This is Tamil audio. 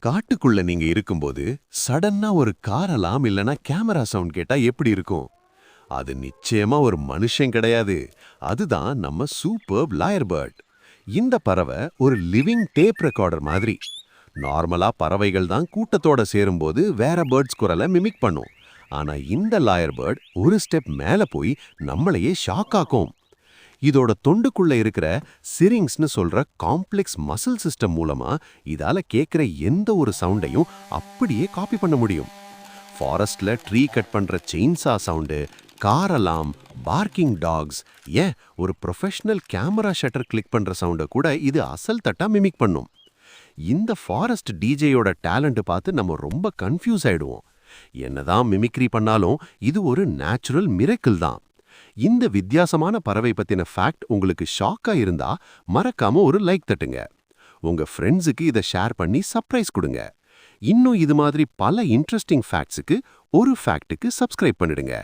காட்டுக்குள்ள நீங்க இருக்கும்போது சடன்னா ஒரு கார் அலாம் இல்லனா கேமரா சவுண்ட் கேட்டா எப்படி இருக்கும்? அது நிச்சயமா ஒரு மனுஷன் கிடையாது. அதுதான் நம்ம சூப்பர்ப் லாயர் பேர்ட். இந்த பறவை ஒரு லிவிங் டேப் ரெக்கார்டர் மாதிரி. நார்மலா பறவைகள் தான் கூட்டத்தோட சேரும்போது வேற பேர்ட்ஸ் குரலை மிமிக் பண்ணும். ஆனா இந்த லாயர் பேர்ட் ஒரு ஸ்டெப் மேல போய் நம்மளையே ஷாக் ஆக்கும். இதோட தொண்டுக்குள்ள இருக்கிற சிரிங்ஸ்னு சொல்ற காம்ப்ளெக்ஸ் மசில் சிஸ்டம் மூலமா இதால கேட்கிற எந்த ஒரு சவுண்டையும் அப்படியே காப்பி பண்ண முடியும். ஃபாரஸ்ட்ல ட்ரீ கட் பண்ற செயின்சா சவுண்டு, கார் அலாம், பார்க்கிங் டாக்ஸ், ஏன் ஒரு ப்ரொஃபஷனல் கேமரா ஷட்டர் கிளிக் பண்ற சவுண்டை கூட இது அசல் தட்டா மிமிக் பண்ணும். இந்த ஃபாரஸ்ட் டிஜேயோட டேலண்ட் பார்த்து நம்ம ரொம்ப கன்ஃபியூஸ் ஆயிடுவோம். என்னதான் மிமிக்ரி பண்ணாலும் இது ஒரு நேச்சுரல் மிரக்கிள் தான். இந்த வித்தியாசமான பறவை பத்தின ஃபேக்ட் உங்களுக்கு ஷாக்கா இருந்தா மறக்காம ஒரு லைக் தட்டுங்க. உங்க ஃப்ரெண்ட்ஸுக்கு இதை ஷேர் பண்ணி சர்ப்ரைஸ் கொடுங்க. இன்னும் இது மாதிரி பல இன்ட்ரெஸ்டிங் ஃபேக்ட்ஸுக்கு ஒரு ஃபேக்ட்டுக்கு சப்ஸ்கிரைப் பண்ணிடுங்க.